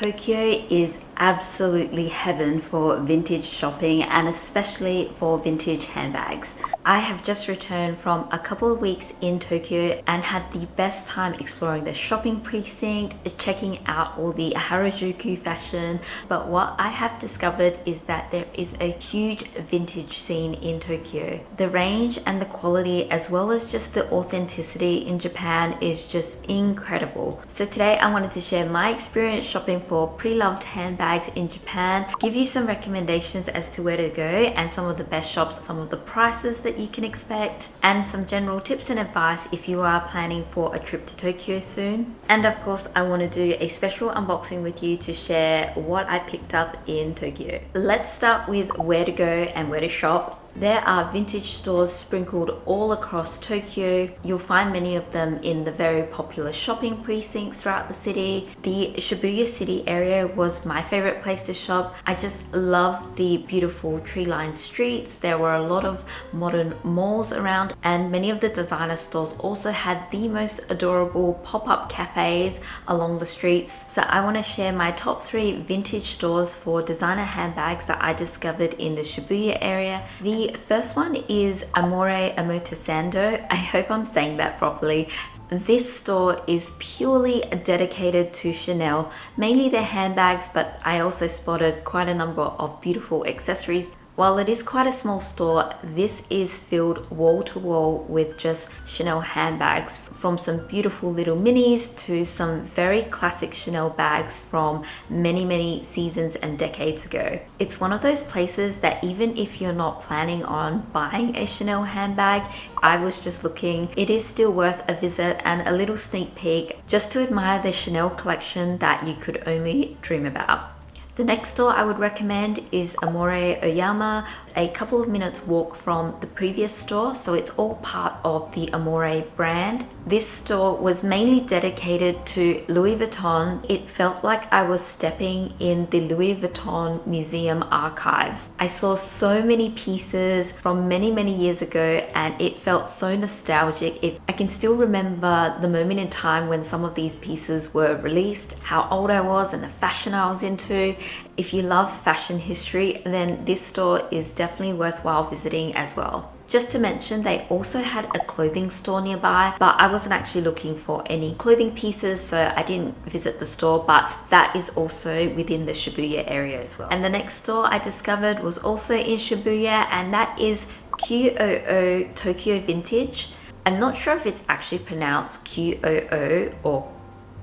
Tokyo is absolutely heaven for vintage shopping and especially for vintage handbags. I have just returned from a couple of weeks in Tokyo and had the best time exploring the shopping precinct, checking out all the Harajuku fashion. But what I have discovered is that there is a huge vintage scene in Tokyo. The range and the quality as well as just the authenticity in Japan is just incredible. So today I wanted to share my experience shopping for pre-loved handbags in Japan, give you some recommendations as to where to go and some of the best shops, some of the prices that you can expect, and some general tips and advice if you are planning for a trip to Tokyo soon. And of course, I want to do a special unboxing with you to share what I picked up in Tokyo. Let's start with where to go and where to shop. There are vintage stores sprinkled all across Tokyo. You'll find many of them in the very popular shopping precincts throughout the city. The Shibuya city area was my favorite place to shop. I just loved the beautiful tree-lined streets. There were a lot of modern malls around, and many of the designer stores also had the most adorable pop-up cafes along the streets. So I want to share my top 3 vintage stores for designer handbags that I discovered in the Shibuya area. The first one is Amore Omotesando. I hope I'm saying that properly. This store is purely dedicated to Chanel, mainly their handbags, but I also spotted quite a number of beautiful accessories. While it is quite a small store, this is filled wall to wall with just Chanel handbags, from some beautiful little minis to some very classic Chanel bags from many seasons and decades ago. It's one of those places that even if you're not planning on buying a Chanel handbag, I was just looking, it is still worth a visit and a little sneak peek just to admire the Chanel collection that you could only dream about. The next store I would recommend is Amore Aoyama, a couple of minutes walk from the previous store, so it's all part of the Amore brand. This store was mainly dedicated to Louis Vuitton. It felt like I was stepping in the Louis Vuitton museum archives. I saw so many pieces from many years ago and it felt so nostalgic. I can still remember the moment in time when some of these pieces were released, how old I was and the fashion I was into. If you love fashion history, then this store is definitely worthwhile visiting as well. Just to mention, they also had a clothing store nearby, but I wasn't actually looking for any clothing pieces, so I didn't visit the store, but that is also within the Shibuya area as well. And the next store I discovered was also in Shibuya, and that is QOO Tokyo Vintage. I'm not sure if it's actually pronounced QOO or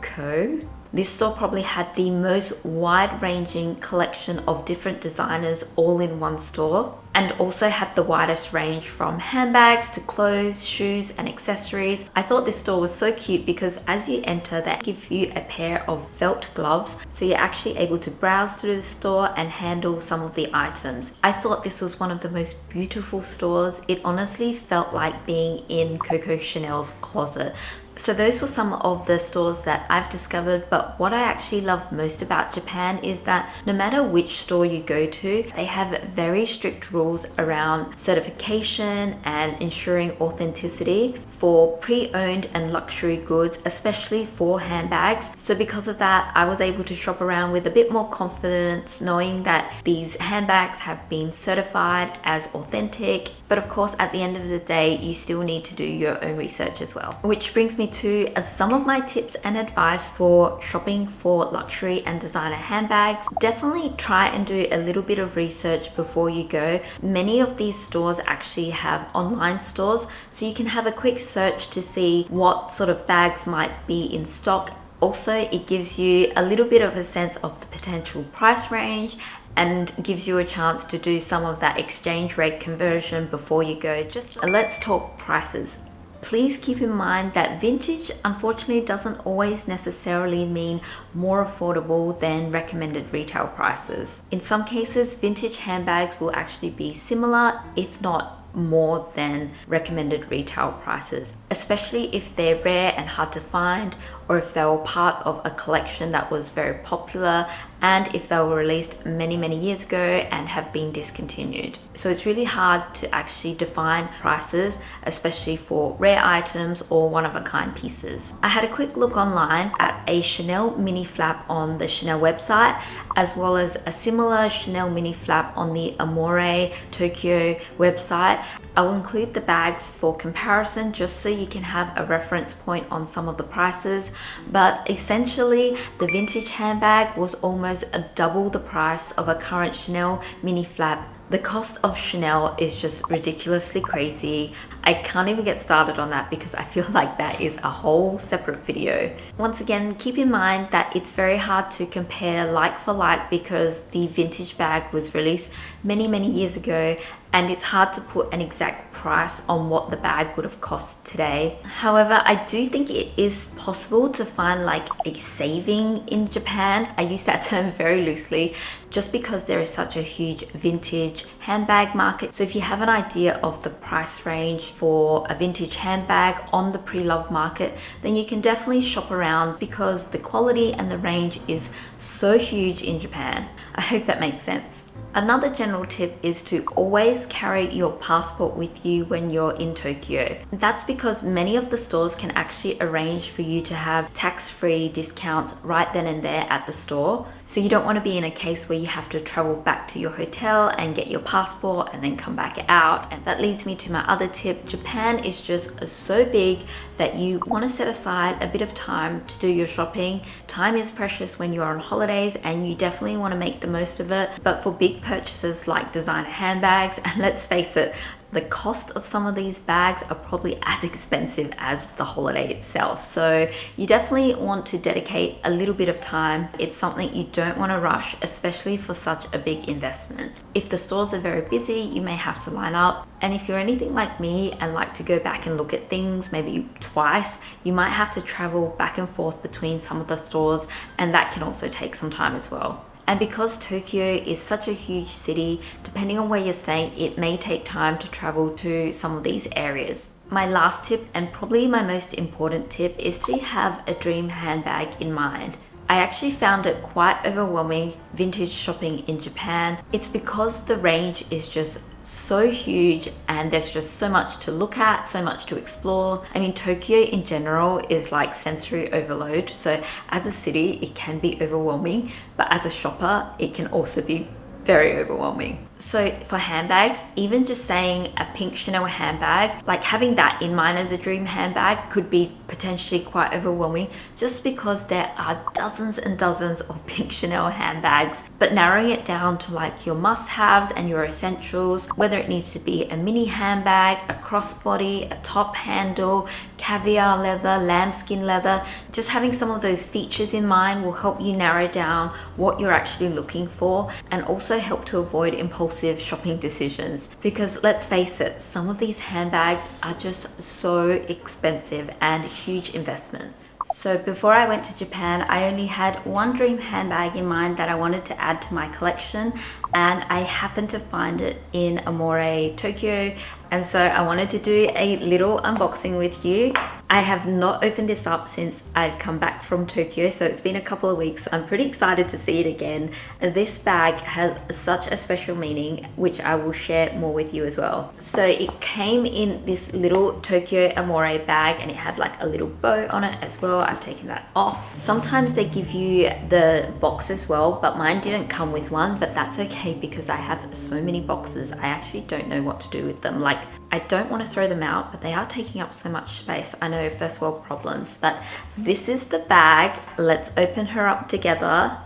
Co. This store probably had the most wide-ranging collection of different designers all in one store, and also had the widest range from handbags to clothes, shoes and accessories. I thought this store was so cute because as you enter, they give you a pair of felt gloves, so you're actually able to browse through the store and handle some of the items. I thought this was one of the most beautiful stores. It honestly felt like being in Coco Chanel's closet. So those were some of the stores that I've discovered, but what I actually love most about Japan is that no matter which store you go to, they have very strict rules around certification and ensuring authenticity for pre-owned and luxury goods, especially for handbags. So because of that, I was able to shop around with a bit more confidence, knowing that these handbags have been certified as authentic. But of course, at the end of the day, you still need to do your own research as well. Which brings me to some of my tips and advice for shopping for luxury and designer handbags. Definitely try and do a little bit of research before you go. Many of these stores actually have online stores, so you can have a quick search to see what sort of bags might be in stock. Also, it gives you a little bit of a sense of the potential price range and gives you a chance to do some of that exchange rate conversion before you go. Just let's talk prices. Please keep in mind that vintage unfortunately doesn't always necessarily mean more affordable than recommended retail prices. In some cases, vintage handbags will actually be similar, if not more than recommended retail prices, especially if they're rare and hard to find, or if they were part of a collection that was very popular, and if they were released many years ago and have been discontinued. So it's really hard to actually define prices, especially for rare items or one-of-a-kind pieces. I had a quick look online at a Chanel mini flap on the Chanel website, as well as a similar Chanel mini flap on the Amore Tokyo website. I will include the bags for comparison just so you can have a reference point on some of the prices, but essentially the vintage handbag was almost double the price of a current Chanel mini flap. The cost of Chanel is just ridiculously crazy. I can't even get started on that because I feel like that is a whole separate video. Once again, keep in mind that it's very hard to compare like for like because the vintage bag was released many years ago, and it's hard to put an exact price on what the bag would have cost today. However, I do think it is possible to find like a saving in Japan. I use that term very loosely just because there is such a huge vintage handbag market. So if you have an idea of the price range for a vintage handbag on the pre-loved market, then you can definitely shop around because the quality and the range is so huge in Japan. I hope that makes sense. Another general tip is to always carry your passport with you when you're in Tokyo. That's because many of the stores can actually arrange for you to have tax-free discounts right then and there at the store. So you don't want to be in a case where you have to travel back to your hotel and get your passport and then come back out. And that leads me to my other tip. Japan is just so big that you want to set aside a bit of time to do your shopping. Time is precious when you're on holidays and you definitely want to make the most of it. But for big purchases like designer handbags, and let's face it, the cost of some of these bags are probably as expensive as the holiday itself. So you definitely want to dedicate a little bit of time. It's something you don't want to rush, especially for such a big investment. If the stores are very busy, you may have to line up. And if you're anything like me and like to go back and look at things maybe twice, you might have to travel back and forth between some of the stores, and that can also take some time as well. And because Tokyo is such a huge city, depending on where you're staying, it may take time to travel to some of these areas. My last tip, and probably my most important tip, is to have a dream handbag in mind. I actually found it quite overwhelming vintage shopping in Japan. It's because the range is just so huge and there's just so much to look at, so much to explore. I mean, Tokyo in general is like sensory overload. So as a city, it can be overwhelming, but as a shopper, it can also be very overwhelming. So for handbags, even just saying a pink Chanel handbag, like having that in mind as a dream handbag could be potentially quite overwhelming just because there are dozens and dozens of pink Chanel handbags. But narrowing it down to like your must-haves and your essentials, whether it needs to be a mini handbag, a crossbody, a top handle, caviar leather, lambskin leather, just having some of those features in mind will help you narrow down what you're actually looking for and also help to avoid impulsive shopping decisions. Because let's face it, some of these handbags are just so expensive and huge investments. So before I went to Japan, I only had one dream handbag in mind that I wanted to add to my collection, and I happened to find it in Amore, Tokyo. And so I wanted to do a little unboxing with you. I have not opened this up since I've come back from Tokyo, so it's been a couple of weeks. I'm pretty excited to see it again. This bag has such a special meaning, which I will share more with you as well. So it came in this little Tokyo Amore bag and it had like a little bow on it as well. I've taken that off. Sometimes they give you the box as well, but mine didn't come with one, but that's okay because I have so many boxes. I actually don't know what to do with them. Like, I don't want to throw them out, but they are taking up so much space. I know, first world problems, but this is the bag. Let's open her up together.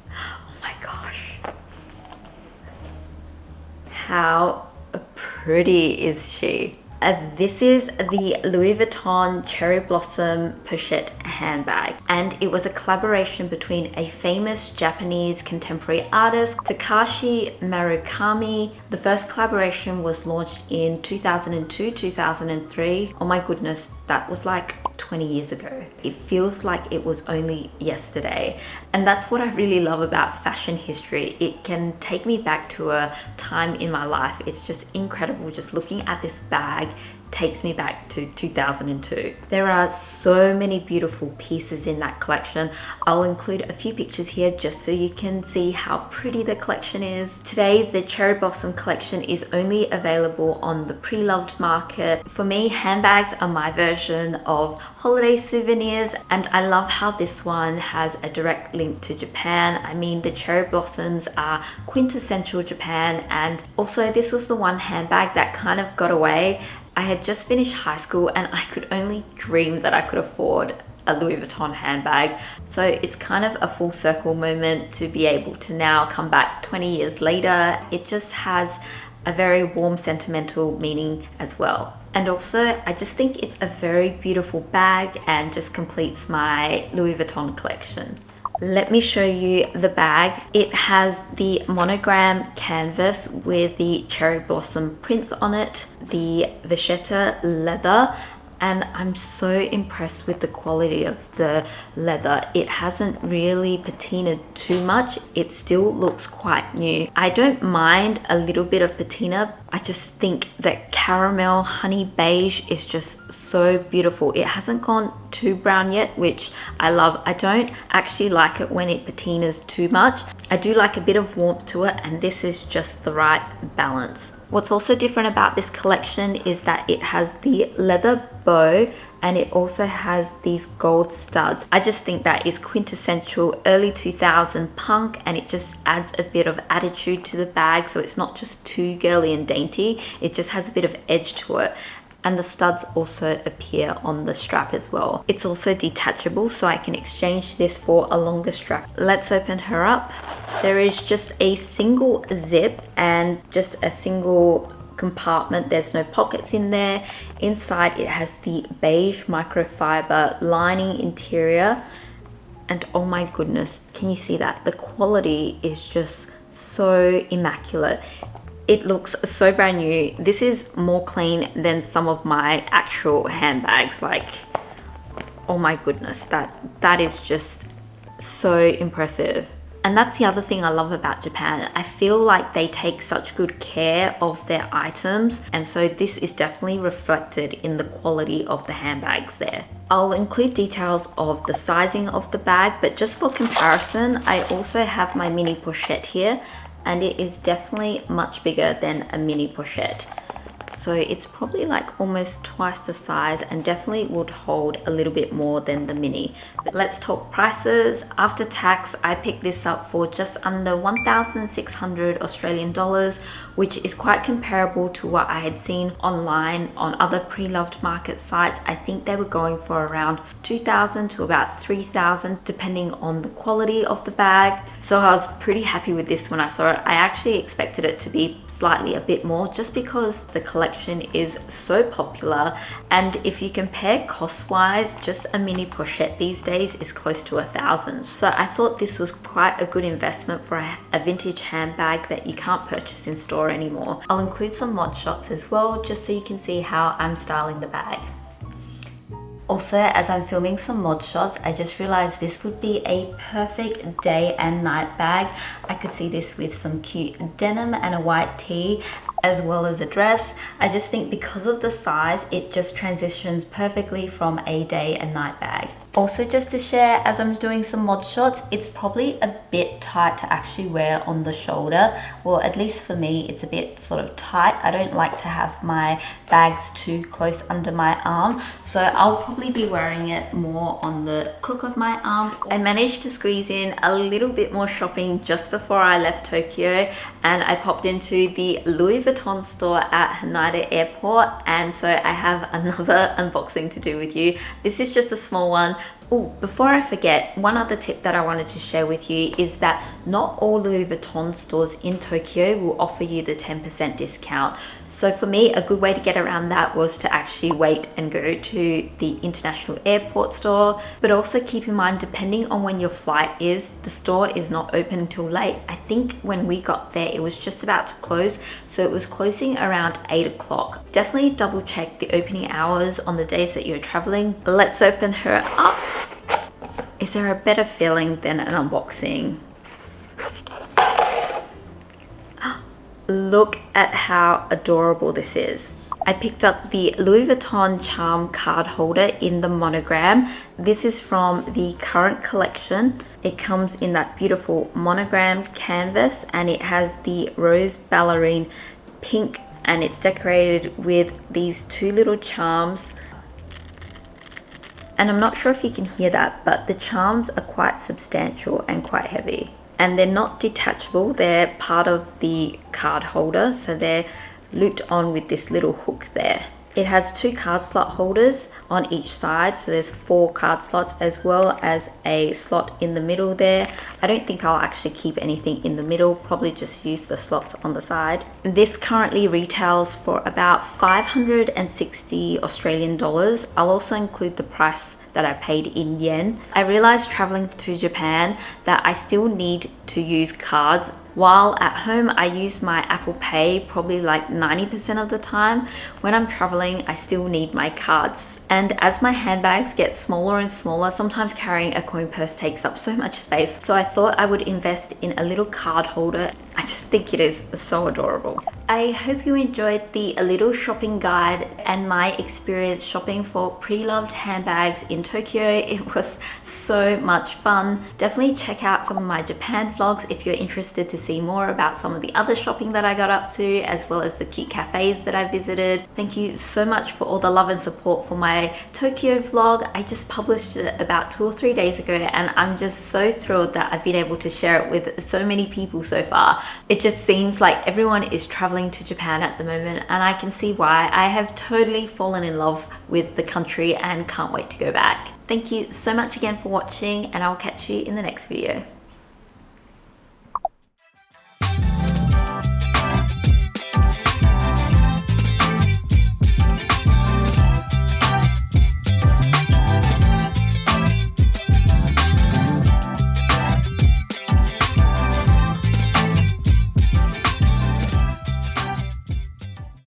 Oh my gosh. How pretty is she? This is the Louis Vuitton Cherry Blossom Pochette Handbag, and it was a collaboration between a famous Japanese contemporary artist, Takashi Murakami. The first collaboration was launched in 2002, 2003. Oh my goodness, that was like 20 years ago. It feels like it was only yesterday. And that's what I really love about fashion history. It can take me back to a time in my life. It's just incredible just looking at this bag takes me back to 2002. There are so many beautiful pieces in that collection. I'll include a few pictures here just so you can see how pretty the collection is. Today, the Cherry Blossom collection is only available on the pre-loved market. For me, handbags are my version of holiday souvenirs, and I love how this one has a direct link to Japan. I mean, the cherry blossoms are quintessential Japan, and also this was the one handbag that kind of got away. I had just finished high school and I could only dream that I could afford a Louis Vuitton handbag. So it's kind of a full circle moment to be able to now come back 20 years later. It just has a very warm sentimental meaning as well. And also, I just think it's a very beautiful bag and just completes my Louis Vuitton collection. Let me show you the bag. It has the monogram canvas with the cherry blossom prints on it, the vachetta leather, and I'm so impressed with the quality of the leather. It hasn't really patinaed too much. It still looks quite new. I don't mind a little bit of patina. I just think that caramel honey beige is just so beautiful. It hasn't gone too brown yet, which I love. I don't actually like it when it patinas too much. I do like a bit of warmth to it, and this is just the right balance. What's also different about this collection is that it has the leather bow and it also has these gold studs. I just think that is quintessential early 2000 punk, and it just adds a bit of attitude to the bag, so it's not just too girly and dainty. It just has a bit of edge to it. And the studs also appear on the strap as well. It's also detachable, so I can exchange this for a longer strap. Let's open her up. There is just a single zip and just a single compartment. There's no pockets in there. Inside it has the beige microfiber lining interior. And oh my goodness, can you see that? The quality is just so immaculate. It looks so brand new. This is more clean than some of my actual handbags. Like, oh my goodness, that is just so impressive. And that's the other thing I love about Japan. I feel like they take such good care of their items, and so this is definitely reflected in the quality of the handbags there. I'll include details of the sizing of the bag, but just for comparison, I also have my mini pochette here, and it is definitely much bigger than a mini pochette. So it's probably like almost twice the size and definitely would hold a little bit more than the mini. But let's talk prices. After tax, I picked this up for just under 1,600 Australian dollars, which is quite comparable to what I had seen online on other pre-loved market sites. I think they were going for around 2,000 to about 3,000 depending on the quality of the bag. So I was pretty happy with this when I saw it. I actually expected it to be slightly a bit more just because the collection is so popular, and if you compare cost wise, just a mini pochette these days is close to 1,000. So I thought this was quite a good investment for a vintage handbag that you can't purchase in store anymore. I'll include some mod shots as well just so you can see how I'm styling the bag. Also, as I'm filming some mod shots, I just realized this would be a perfect day and night bag. I could see this with some cute denim and a white tee, as well as a dress. I just think because of the size, it just transitions perfectly from a day and night bag. Also, just to share, as I'm doing some mod shots, it's probably a bit tight to actually wear on the shoulder. Well, at least for me, it's a bit sort of tight. I don't like to have my bags too close under my arm, so I'll probably be wearing it more on the crook of my arm. I managed to squeeze in a little bit more shopping just before I left Tokyo, and I popped into the Louis Vuitton store at Haneda Airport, and so I have another unboxing to do with you. This is just a small one. Oh, before I forget, one other tip that I wanted to share with you is that not all Louis Vuitton stores in Tokyo will offer you the 10% discount. So for me, a good way to get around that was to actually wait and go to the international airport store. But also keep in mind, depending on when your flight is, the store is not open until late. I think when we got there, it was just about to close. So it was closing around 8 o'clock. Definitely double check the opening hours on the days that you're traveling. Let's open her up. Is there a better feeling than an unboxing? Look at how adorable this is. I picked up the Louis Vuitton charm card holder in the monogram. This is from the current collection. It comes in that beautiful monogram canvas and it has the rose ballerine pink and it's decorated with these two little charms. And I'm not sure if you can hear that, but the charms are quite substantial and quite heavy. And they're not detachable, they're part of the card holder, so they're looped on with this little hook there. It has two card slot holders on each side, so there's 4 card slots as well as a slot in the middle there. I don't think I'll actually keep anything in the middle, probably just use the slots on the side. This currently retails for about 560 Australian dollars. I'll also include the price that I paid in yen. I realized traveling to Japan that I still need to use cards. While at home, I use my Apple Pay probably like 90% of the time. When I'm traveling, I still need my cards. And as my handbags get smaller and smaller, sometimes carrying a coin purse takes up so much space. So I thought I would invest in a little card holder. I just think it is so adorable. I hope you enjoyed the little shopping guide and my experience shopping for pre-loved handbags in Tokyo. It was so much fun. Definitely check out some of my Japan vlogs if you're interested to see more about some of the other shopping that I got up to, as well as the cute cafes that I visited. Thank you so much for all the love and support for my Tokyo vlog. I just published it about 2 or 3 days ago and I'm just so thrilled that I've been able to share it with so many people so far. It just seems like everyone is traveling to Japan at the moment and I can see why. I have totally fallen in love with the country and can't wait to go back. Thank you so much again for watching and I'll catch you in the next video.